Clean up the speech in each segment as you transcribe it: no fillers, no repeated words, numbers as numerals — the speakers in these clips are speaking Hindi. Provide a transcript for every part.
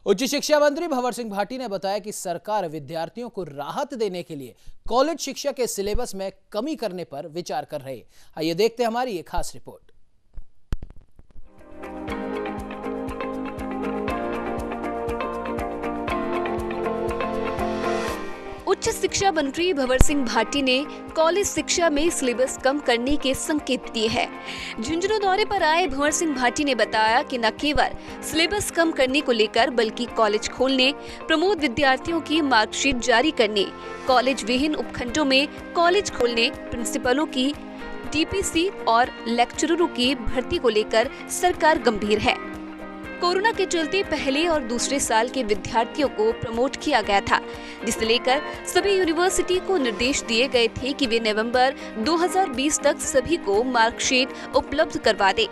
उच्च शिक्षा मंत्री भंवर सिंह भाटी ने बताया कि सरकार विद्यार्थियों को राहत देने के लिए कॉलेज शिक्षा के सिलेबस में कमी करने पर विचार कर रही है। आइए देखते हैं हमारी ये खास रिपोर्ट। उच्च शिक्षा मंत्री भंवर सिंह भाटी ने कॉलेज शिक्षा में सिलेबस कम करने के संकेत दिए हैं। झुंझुनू दौरे पर आए भंवर सिंह भाटी ने बताया कि न केवल सिलेबस कम करने को लेकर बल्कि कॉलेज खोलने, प्रमोद विद्यार्थियों की मार्कशीट जारी करने, कॉलेज विहीन उपखंडों में कॉलेज खोलने, प्रिंसिपलों की टीपीसी और लेक्चररों की भर्ती को लेकर सरकार गंभीर है। कोरोना के चलते पहले और दूसरे साल के विद्यार्थियों को प्रमोट किया गया था, जिसे लेकर सभी यूनिवर्सिटी को निर्देश दिए गए थे कि वे नवंबर 2020 तक सभी को मार्कशीट उपलब्ध करवा दें।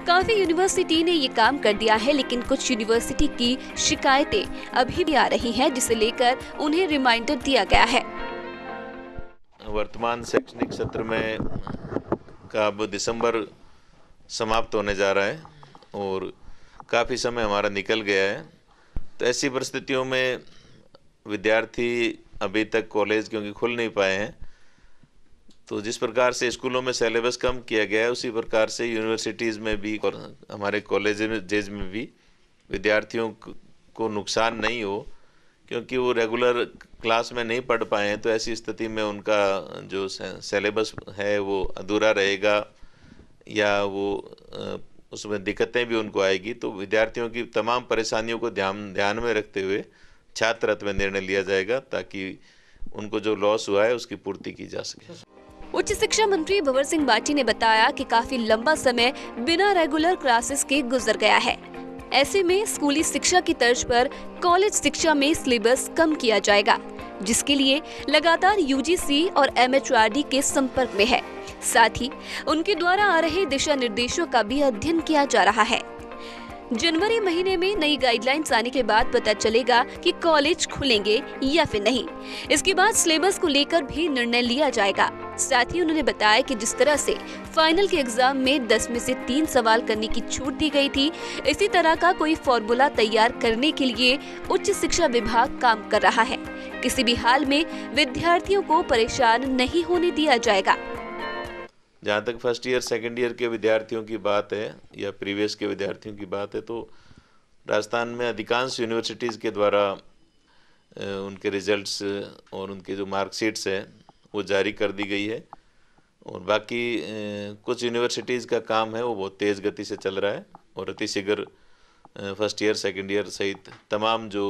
काफी यूनिवर्सिटी ने ये काम कर दिया है, लेकिन कुछ यूनिवर्सिटी की शिकायतें अभी भी आ रही हैं, जिसे लेकर उन्हें रिमाइंडर दिया गया है। वर्तमान शैक्षणिक सत्र में का अब दिसंबर समाप्त होने जा रहा है और काफ़ी समय हमारा निकल गया है। तो ऐसी परिस्थितियों में विद्यार्थी अभी तक कॉलेज क्योंकि खुल नहीं पाए हैं, तो जिस प्रकार से स्कूलों में सिलेबस कम किया गया है उसी प्रकार से यूनिवर्सिटीज़ में भी और हमारे कॉलेजेज में भी विद्यार्थियों को नुकसान नहीं हो, क्योंकि वो रेगुलर क्लास में नहीं पढ़ पाए हैं। तो ऐसी स्थिति में उनका जो सिलेबस है वो अधूरा रहेगा या वो उसमें दिक्कतें भी उनको आएगी। तो विद्यार्थियों की तमाम परेशानियों को ध्यान में रखते हुए छात्रत्व में निर्णय लिया जाएगा ताकि उनको जो लॉस हुआ है उसकी पूर्ति की जा सके। उच्च शिक्षा मंत्री भंवर सिंह भाटी ने बताया कि काफी लंबा समय बिना रेगुलर क्लासेस के गुजर गया है। ऐसे में स्कूली शिक्षा की तर्ज पर कॉलेज शिक्षा में सिलेबस कम किया जाएगा, जिसके लिए लगातार यूजीसी और एमएचआरडी के संपर्क में है। साथ ही उनके द्वारा आ रहे दिशा निर्देशों का भी अध्ययन किया जा रहा है। जनवरी महीने में नई गाइडलाइंस आने के बाद पता चलेगा कि कॉलेज खुलेंगे या फिर नहीं। इसके बाद सिलेबस को लेकर भी निर्णय लिया जाएगा। साथ ही उन्होंने बताया कि जिस तरह से फाइनल के एग्जाम में 10 में से 3 सवाल करने की छूट दी गई थी, इसी तरह का कोई फॉर्मूला तैयार करने के लिए उच्च शिक्षा विभाग काम कर रहा है। किसी भी हाल में विद्यार्थियों को परेशान नहीं होने दिया जाएगा। जहाँ तक फर्स्ट ईयर सेकेंड ईयर के विद्यार्थियों की बात है या प्रीवियस के विद्यार्थियों की बात है, तो राजस्थान में अधिकांश यूनिवर्सिटीज़ के द्वारा उनके रिजल्ट्स और उनके जो मार्कशीट्स हैं वो जारी कर दी गई है। और बाकी कुछ यूनिवर्सिटीज़ का काम है वो बहुत तेज़ गति से चल रहा है और अतिशीघ्र फर्स्ट ईयर सेकेंड ईयर सहित तमाम जो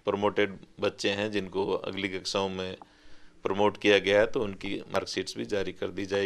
प्रमोटेड बच्चे हैं जिनको अगली कक्षाओं में प्रमोट किया गया है तो उनकी मार्कशीट्स भी जारी कर दी जाएगी।